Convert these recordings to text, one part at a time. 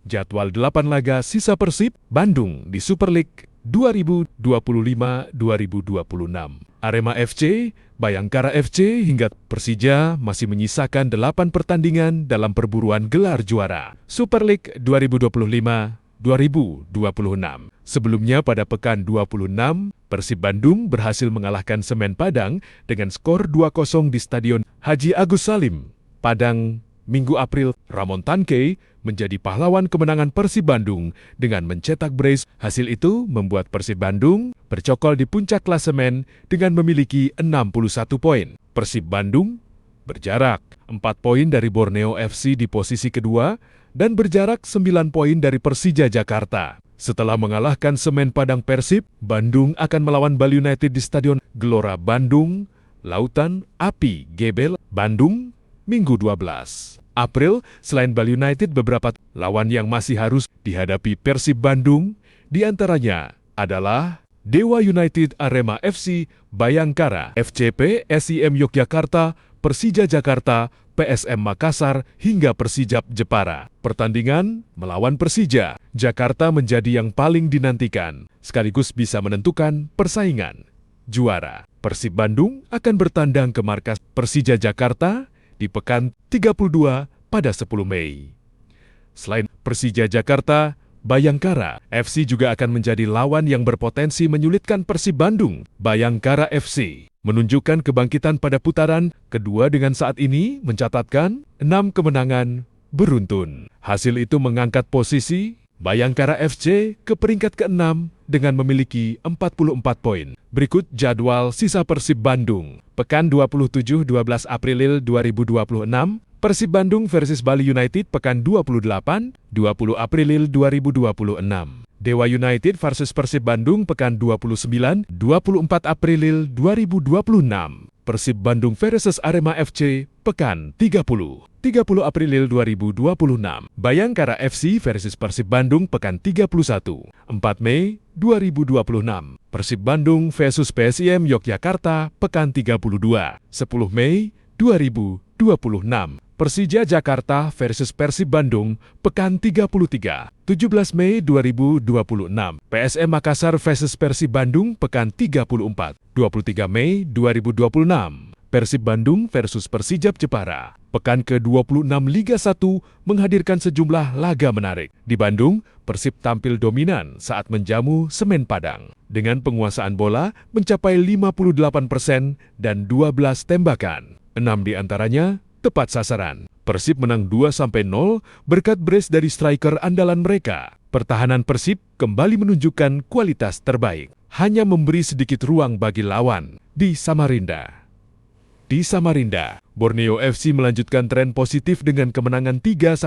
Jadwal 8 laga sisa Persib Bandung di Super League 2025-2026. Arema FC, Bayangkara FC hingga Persija masih menyisakan 8 pertandingan dalam perburuan gelar juara Super League 2025-2026. Sebelumnya pada pekan 26, Persib Bandung berhasil mengalahkan Semen Padang dengan skor 2-0 di Stadion Haji Agus Salim, Padang, Minggu April. Ramon Tanke menjadi pahlawan kemenangan Persib Bandung dengan mencetak brace. Hasil itu membuat Persib Bandung bercokol di puncak klasemen dengan memiliki 61 poin. Persib Bandung berjarak 4 poin dari Borneo FC di posisi kedua dan berjarak 9 poin dari Persija Jakarta. Setelah mengalahkan Semen Padang, Persib Bandung akan melawan Bali United di Stadion Gelora Bandung, Lautan Api Gebel, Bandung, Minggu 12 April. Selain Bali United, beberapa lawan yang masih harus dihadapi Persib Bandung diantaranya adalah Dewa United, Arema FC, Bayangkara, FCP, SIM Yogyakarta, Persija Jakarta, PSM Makassar, hingga Persijap Jepara. Pertandingan melawan Persija Jakarta menjadi yang paling dinantikan, sekaligus bisa menentukan persaingan juara. Persib Bandung akan bertandang ke markas Persija Jakarta di pekan 32 pada 10 Mei. Selain Persija Jakarta, Bayangkara FC juga akan menjadi lawan yang berpotensi menyulitkan Persib Bandung. Bayangkara FC menunjukkan kebangkitan pada putaran kedua dengan saat ini mencatatkan 6 kemenangan beruntun. Hasil itu mengangkat posisi Bayangkara FC ke peringkat ke-6 dengan memiliki 44 poin. Berikut jadwal sisa Persib Bandung. Pekan 27-12 April 2026, Persib Bandung versus Bali United. Pekan 28, 20 April 2026. Dewa United versus Persib Bandung. Pekan 29, 24 April 2026. Persib Bandung versus Arema FC. Pekan 30 April 2026. Bayangkara FC versus Persib Bandung. Pekan 31, 4 Mei 2026. Persib Bandung versus PSIM Yogyakarta. Pekan 32, 10 Mei 2026. Persija Jakarta versus Persib Bandung. Pekan 33, 17 Mei 2026. PSM Makassar versus Persib Bandung. Pekan 34, 23 Mei 2026. Persib Bandung versus Persijap Jepara. Pekan ke-26 Liga 1 menghadirkan sejumlah laga menarik. Di Bandung, Persib tampil dominan saat menjamu Semen Padang. Dengan penguasaan bola mencapai 58% dan 12 tembakan. 6 diantaranya tepat sasaran. Persib menang 2-0 berkat brace dari striker andalan mereka. Pertahanan Persib kembali menunjukkan kualitas terbaik. Hanya memberi sedikit ruang bagi lawan di Samarinda. Di Samarinda, Borneo FC melanjutkan tren positif dengan kemenangan 3-1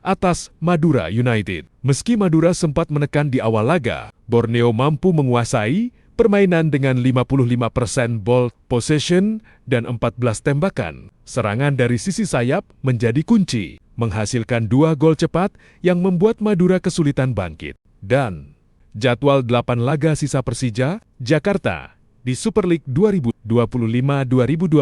atas Madura United. Meski Madura sempat menekan di awal laga, Borneo mampu menguasai permainan dengan 55% ball possession dan 14 tembakan. Serangan dari sisi sayap menjadi kunci, menghasilkan 2 gol cepat yang membuat Madura kesulitan bangkit. Dan jadwal 8 laga sisa Persija Jakarta di Super League 2025-2026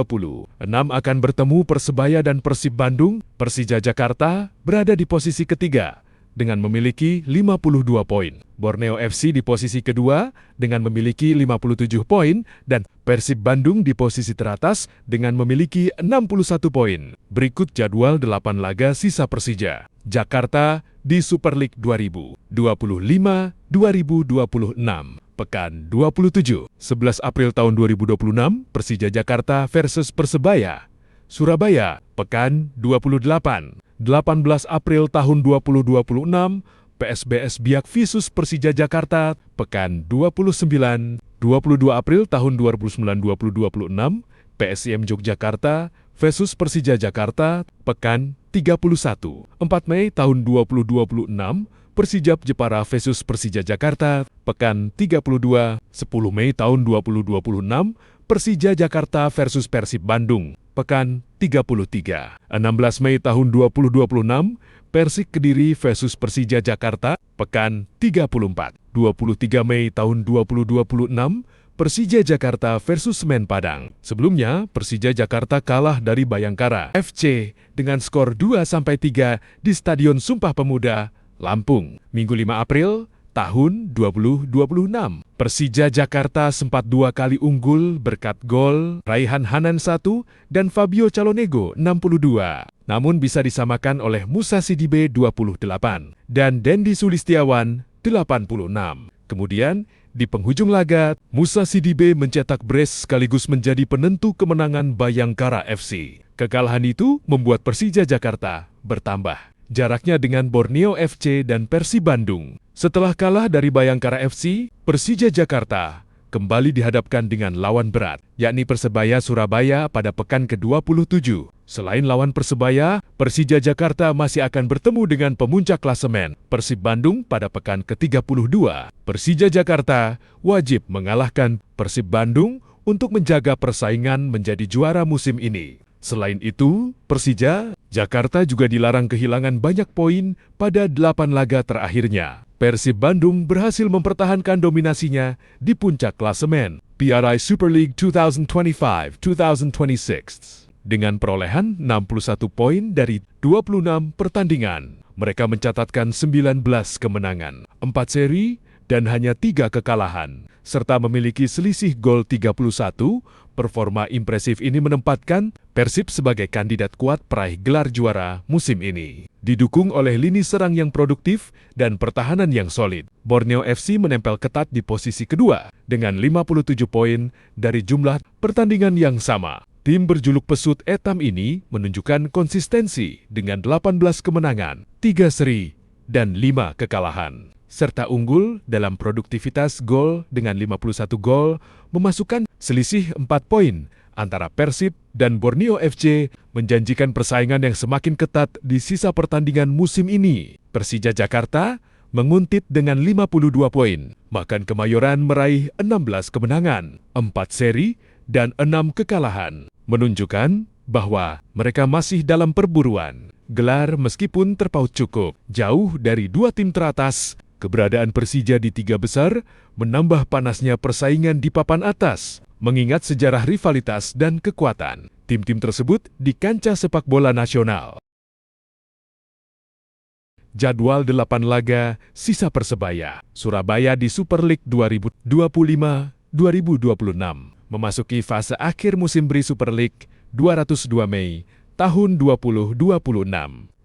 akan bertemu Persebaya dan Persib Bandung. Persija Jakarta berada di posisi ketiga dengan memiliki 52 poin. Borneo FC di posisi kedua dengan memiliki 57 poin dan Persib Bandung di posisi teratas dengan memiliki 61 poin. Berikut jadwal 8 laga sisa Persija Jakarta di Super League 2025-2026. Pekan 27, 11 April tahun 2026, Persija Jakarta versus Persebaya, Surabaya. Pekan 28, 18 April tahun 2026, PSBS Biak versus Persija Jakarta. Pekan 29, 22 April tahun 2026, PSIM Yogyakarta versus Persija Jakarta. Pekan 31, 4 Mei tahun 2026, Persijap Jepara versus Persija Jakarta. Pekan 32, 10 Mei tahun 2026, Persija Jakarta versus Persib Bandung. Pekan 33, 16 Mei tahun 2026, Persik Kediri versus Persija Jakarta. Pekan 34, 23 Mei tahun 2026, Persija Jakarta versus Semen Padang. Sebelumnya, Persija Jakarta kalah dari Bayangkara FC dengan skor 2-3 di Stadion Sumpah Pemuda, Lampung, Minggu 5 April tahun 2026. Persija Jakarta sempat 2 kali unggul berkat gol Raihan Hanan 1 dan Fabio Calonego 62. Namun bisa disamakan oleh Musa Sidibe 28 dan Dendi Sulistiawan 86. Kemudian, di penghujung laga, Musa Sidibe mencetak brace sekaligus menjadi penentu kemenangan Bayangkara FC. Kekalahan itu membuat Persija Jakarta bertambah jaraknya dengan Borneo FC dan Persib Bandung. Setelah kalah dari Bayangkara FC, Persija Jakarta kembali dihadapkan dengan lawan berat, yakni Persebaya Surabaya pada pekan ke-27. Selain lawan Persebaya, Persija Jakarta masih akan bertemu dengan pemuncak klasemen, Persib Bandung pada pekan ke-32. Persija Jakarta wajib mengalahkan Persib Bandung untuk menjaga persaingan menjadi juara musim ini. Selain itu, Persija Jakarta juga dilarang kehilangan banyak poin pada 8 laga terakhirnya. Persib Bandung berhasil mempertahankan dominasinya di puncak klasemen PRI Super League 2025-2026 dengan perolehan 61 poin dari 26 pertandingan. Mereka mencatatkan 19 kemenangan, 4 seri, dan hanya 3 kekalahan, serta memiliki selisih gol 31. Performa impresif ini menempatkan Persib sebagai kandidat kuat peraih gelar juara musim ini. Didukung oleh lini serang yang produktif dan pertahanan yang solid, Borneo FC menempel ketat di posisi kedua dengan 57 poin dari jumlah pertandingan yang sama. Tim berjuluk Pesut Etam ini menunjukkan konsistensi dengan 18 kemenangan, 3 seri, dan 5 kekalahan, serta unggul dalam produktivitas gol dengan 51 gol, memasukkan selisih 4 poin antara Persib dan Borneo FC, menjanjikan persaingan yang semakin ketat di sisa pertandingan musim ini. Persija Jakarta menguntit dengan 52 poin, bahkan Kemayoran meraih 16 kemenangan, 4 seri, dan 6 kekalahan, menunjukkan bahwa mereka masih dalam perburuan gelar meskipun terpaut cukup jauh dari 2 tim teratas. Keberadaan Persija di 3 besar menambah panasnya persaingan di papan atas, mengingat sejarah rivalitas dan kekuatan tim-tim tersebut di kancah sepak bola nasional. Jadwal 8 laga sisa Persebaya. Surabaya di Super League 2025-2026 memasuki fase akhir musim BRI Super League 202 Mei tahun 2026.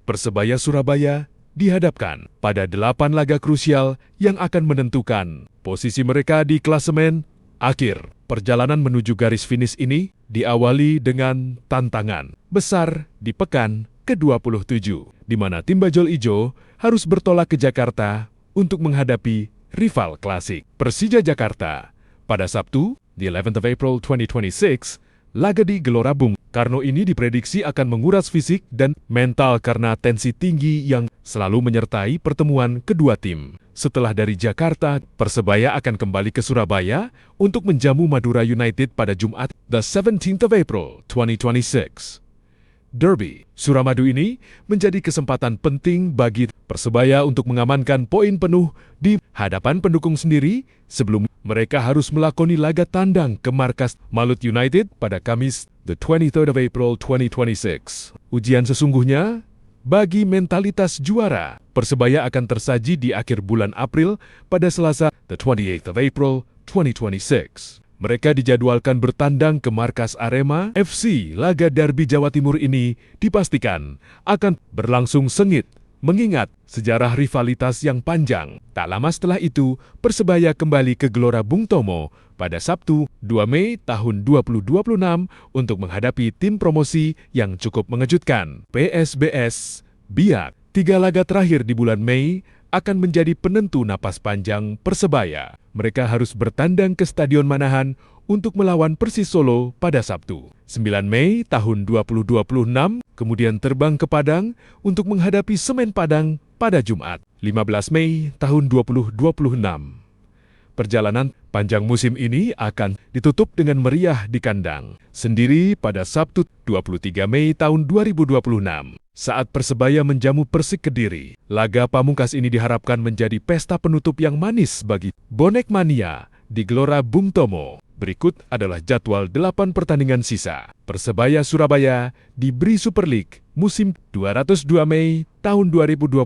Persebaya Surabaya dihadapkan pada 8 laga krusial yang akan menentukan posisi mereka di klasemen akhir. Perjalanan menuju garis finish ini diawali dengan tantangan besar di pekan ke-27, di mana tim Bajul Ijo harus bertolak ke Jakarta untuk menghadapi rival klasik Persija Jakarta. Pada Sabtu, di 11th of April 2026, laga di Gelora Bung Karno ini diprediksi akan menguras fisik dan mental karena tensi tinggi yang selalu menyertai pertemuan kedua tim. Setelah dari Jakarta, Persebaya akan kembali ke Surabaya untuk menjamu Madura United pada Jumat, the 17th of April 2026. Derby Suramadu ini menjadi kesempatan penting bagi Persebaya untuk mengamankan poin penuh di hadapan pendukung sendiri sebelum mereka harus melakoni laga tandang ke markas Malut United pada Kamis, the 23rd of April 2026. Ujian sesungguhnya bagi mentalitas juara, Persebaya akan tersaji di akhir bulan April pada Selasa, the 28th of April 2026. Mereka dijadwalkan bertandang ke markas Arema FC. Laga derby Jawa Timur ini dipastikan akan berlangsung sengit, mengingat sejarah rivalitas yang panjang. Tak lama setelah itu, Persebaya kembali ke Gelora Bung Tomo pada Sabtu, 2 Mei tahun 2026 untuk menghadapi tim promosi yang cukup mengejutkan, PSBS Biak. 3 laga terakhir di bulan Mei akan menjadi penentu napas panjang Persebaya. Mereka harus bertandang ke Stadion Manahan untuk melawan Persis Solo pada Sabtu, 9 Mei tahun 2026, kemudian terbang ke Padang untuk menghadapi Semen Padang pada Jumat, 15 Mei tahun 2026. Perjalanan panjang musim ini akan ditutup dengan meriah di kandang sendiri pada Sabtu 23 Mei tahun 2026. Saat Persebaya menjamu Persik Kediri, laga pamungkas ini diharapkan menjadi pesta penutup yang manis bagi bonek mania di Gelora Bung Tomo. Berikut adalah jadwal 8 pertandingan sisa. Persebaya Surabaya diberi Super League musim 202 Mei tahun 2026.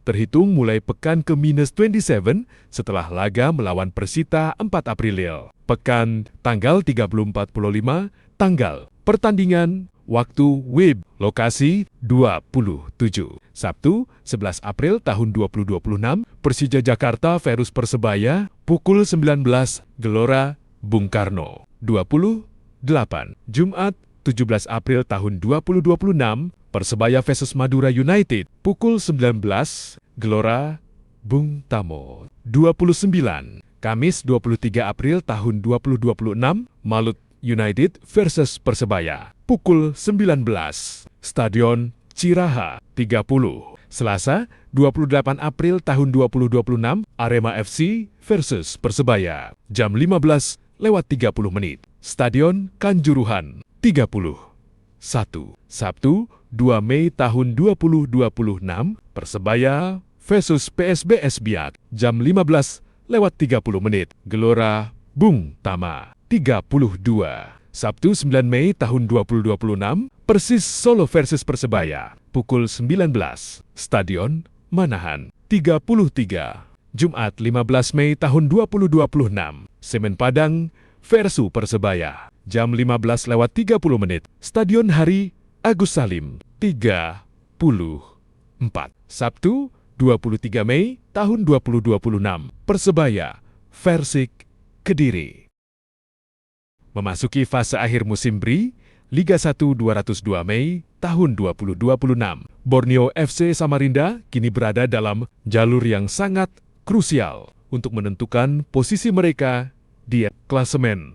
Terhitung mulai pekan ke-27 setelah laga melawan Persita 4 April. Pekan tanggal 30-45, tanggal pertandingan, waktu WIB, lokasi 27. Sabtu 11 April tahun 2026, Persija Jakarta versus Persebaya, pukul 19, Gelora Bung Karno. 28. Jumat 17 April tahun 2026, Persebaya versus Madura United, pukul 19, Gelora Bung Tomo. 29. Kamis 23 April tahun 2026, Malut United versus Persebaya, pukul 19, Stadion Ciraha. 30. Selasa 28 April tahun 2026, Arema FC versus Persebaya, jam 15:30, Stadion Kanjuruhan. 31. Sabtu 2 Mei tahun 2026, Persebaya versus PSBS Biak, jam 15:30, Gelora Bung Tama. 32. Sabtu 9 Mei tahun 2026, Persis Solo versus Persebaya, pukul 19, Stadion Manahan. 33. Jumat 15 Mei tahun 2026, Semen Padang versus Persebaya, jam 15:30, Stadion Hari Agus Salim. 34. Sabtu 23 Mei tahun 2026, Persebaya Persik Kediri. Memasuki fase akhir musim BRI, Liga 1 202 Mei tahun 2026. Borneo FC Samarinda kini berada dalam jalur yang sangat krusial untuk menentukan posisi mereka di klasemen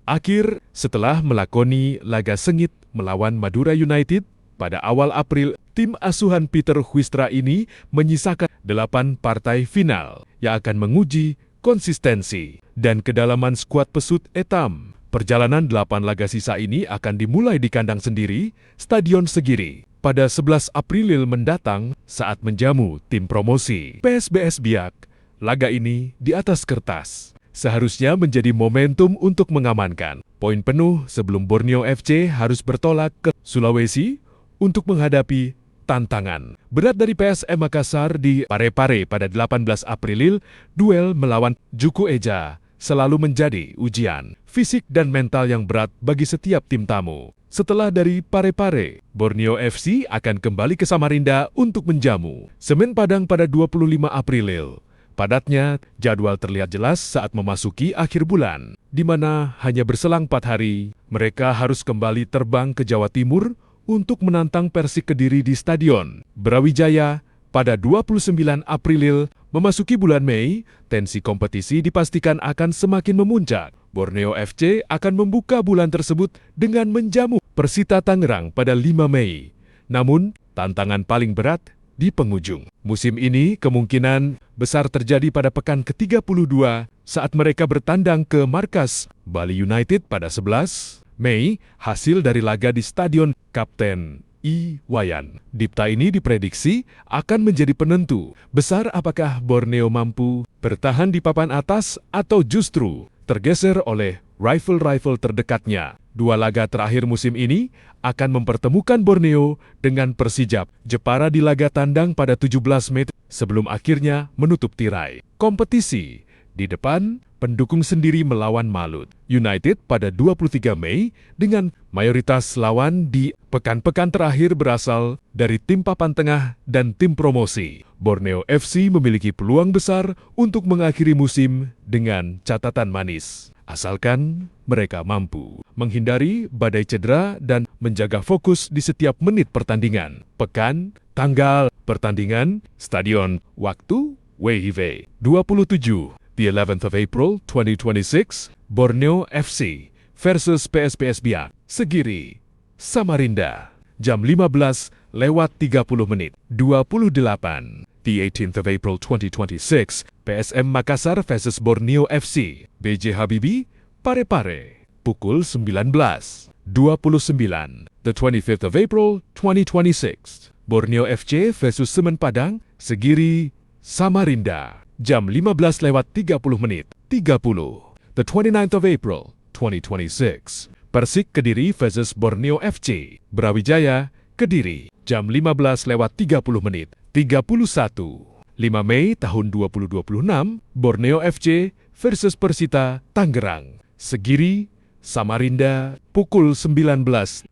akhir setelah melakoni laga sengit melawan Madura United pada awal April. Tim asuhan Peter Huistra ini menyisakan 8 partai final yang akan menguji konsistensi dan kedalaman skuad pesut etam. Perjalanan 8 laga sisa ini akan dimulai di kandang sendiri, Stadion Segiri, pada 11 April mendatang saat menjamu tim promosi PSBS Biak. Laga ini di atas kertas seharusnya menjadi momentum untuk mengamankan poin penuh sebelum Borneo FC harus bertolak ke Sulawesi untuk menghadapi tantangan berat dari PSM Makassar di Parepare pada 18 April. Duel melawan Juku Eja selalu menjadi ujian fisik dan mental yang berat bagi setiap tim tamu. Setelah dari Parepare, Borneo FC akan kembali ke Samarinda untuk menjamu Semen Padang pada 25 April. Padatnya, jadwal terlihat jelas saat memasuki akhir bulan, di mana hanya berselang 4 hari, mereka harus kembali terbang ke Jawa Timur untuk menantang Persik Kediri di Stadion Brawijaya pada 29 April. Memasuki bulan Mei, tensi kompetisi dipastikan akan semakin memuncak. Borneo FC akan membuka bulan tersebut dengan menjamu Persita Tangerang pada 5 Mei. Namun, tantangan paling berat di penghujung musim ini kemungkinan besar terjadi pada pekan ke-32 saat mereka bertandang ke markas Bali United pada 11 Mei, hasil dari laga di Stadion Kapten Iwayan Dipta ini diprediksi akan menjadi penentu besar apakah Borneo mampu bertahan di papan atas atau justru tergeser oleh rival-rival terdekatnya. 2 laga terakhir musim ini akan mempertemukan Borneo dengan Persijap Jepara di laga tandang pada 17 Mei sebelum akhirnya menutup tirai kompetisi di depan pendukung sendiri melawan Malut United pada 23 Mei dengan mayoritas lawan di pekan-pekan terakhir berasal dari tim papan tengah dan tim promosi. Borneo FC memiliki peluang besar untuk mengakhiri musim dengan catatan manis, asalkan mereka mampu menghindari badai cedera dan menjaga fokus di setiap menit pertandingan. Pekan, tanggal, pertandingan, stadion, waktu, WIB. 27. The 11th of April 2026, Borneo FC versus PSBS Biak, Segiri, Samarinda, jam 15:30. 28. The 18th of April 2026, PSM Makassar versus Borneo FC, BJ Habibie, Parepare, pukul 19:29. The 25th of April 2026, Borneo FC versus Semen Padang, Segiri, Samarinda, jam 15:30. 30. the 29th of April, 2026. Persik Kediri versus Borneo FC. Brawijaya, Kediri, jam 15:30 31. 5 Mei tahun 2026, Borneo FC versus Persita Tangerang. Segiri, Samarinda, pukul 19:32.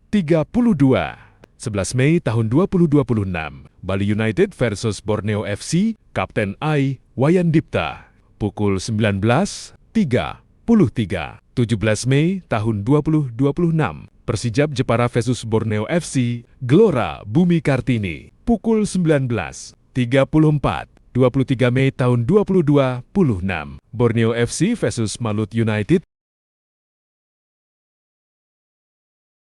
11 Mei tahun 2026, Bali United versus Borneo FC, Kapten Ai Wayan Dipta, pukul 19:33. 17 Mei tahun 2026, Persijap Jepara versus Borneo FC, Gelora Bumi Kartini, pukul 19:34. 23 Mei tahun 2026, Borneo FC versus Malut United,